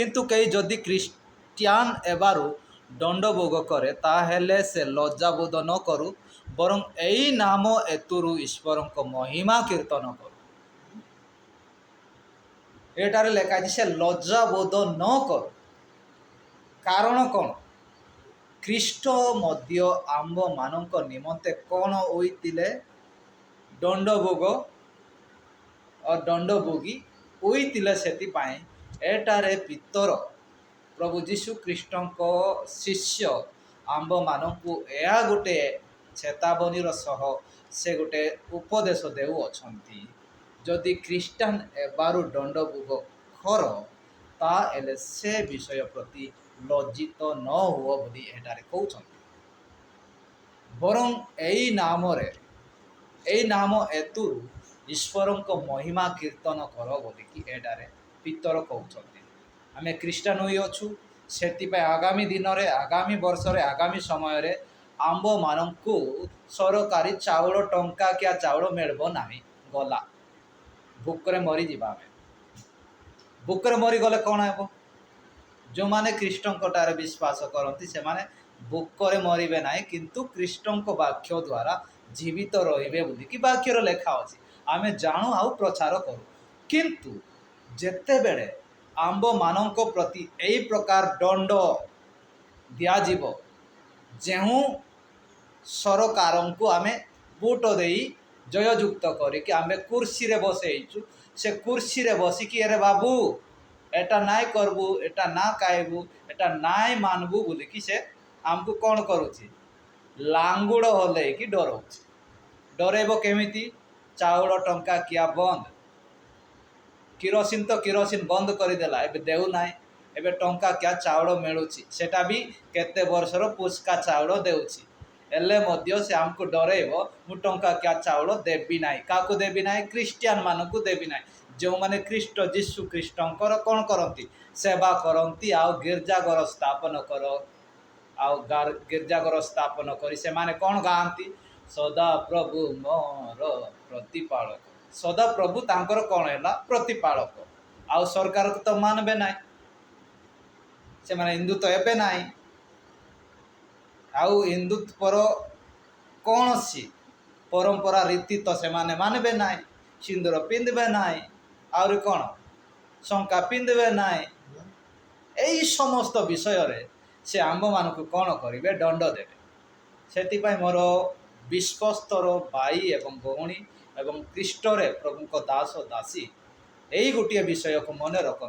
किंतु कई जदि ख्रीष्टियान एबारू दंड भोग करे ताहेले से लज्जा बोध न करू बरं एई नाम एतुरु ईश्वर को महिमा कीर्तन करू। एटारे लेखा से लज्जा बोध न करू कारण कौन ख्रीष्ट मध्य आंब मानक निमंते कौन होइतिले दंड भोग और दंड भोगी होइतिले सेतिपाई एटारे पितर प्रभु जीशु ख्रीष्ट शिष्य आंब मानकु या गोटे चेतावनी सह से गोटे उपदेश देउछंती जदि ख्रीष्टान एबारू दंड भोग कर ताएले से विषय प्रति लज्जित न हुओ बोली एटारे कहउछंती बरं एई नाम एतुरु ईश्वर को महिमा कीर्तन कर बोलिकी एटारे पितर कहउछंती। आमे ख्रीष्टान होई अछु सेतिपाई आगामी दिन रे आगामी वर्ष रे आगामी समय रे आंब मानकु सरकारी चाउल टंका क्या चाउल मिलबो नाही गला भूकरे मरी जीवा आमे भूकरे मरी गले कौन हेबो जो माने ख्रीष्टंकटारे विश्वास करती से माने भूकरे मरिबे नाही किंतु ख्रीष्टंक वाक्य द्वारा जीवित रहिबे बोली कि वाक्यर लेखा अछि आमे जाणु आउ प्रचार करू किंतु जेते बेले आंब मानक प्रति एई प्रकार दंड दिया जीवो जेहू सरकार को आमे वोट देई जययुक्त करिक आमे कुर्सी रे बसैछु से कुर्सी रे बसिकी अरे बाबू एटा नाय करबू एटा ना खाइबू एटा नाय मानबू बोलिकी से आमको कौन करुछि लांगुड़ हले कि डराउछि डरेबो केमिति चाउल टंका किया बंद किरोसिन तो किरोसिन बंद करदेला एबे देउ नाय एबे टंका क्या चाउल मिलुछि सेटा भी केते वर्षर पुस्का चाउल देउछि एले मध्य से आमको डरेबो मु टंका क्या चाउल देबी नाय काकू देबी नाय ख्रीष्टियान मानकू देबी नाय जो माने ख्रीष्ट जीशु ख्रीष्टंकर कौन करती सेवा करती आउ गिरजाघर स्थापन कर आउ गिरजाघर स्थापन करी से माने कौन गाँती सदा प्रभु मोर प्रतिपालक सदा प्रभु तांकर कौन है प्रतिपालक आउ सरकार को तो मानबे नाय से माने हिंदू तो एबे नाय आउ हिंदुत्व पर कौन सी परंपरा रीति तो से माने मानबे नाय सिंदूर पिंधबे नाय आउरी कौन शंका पिंधबे नाय एई समस्त विषय रे से आंब मानक कौन करेंगे दंड देवे से मोर विश्वस्तर भाई एवं भौणी एवं ख्रीष्टरे प्रभु दास दासी यही गोटे विषय को मन रखु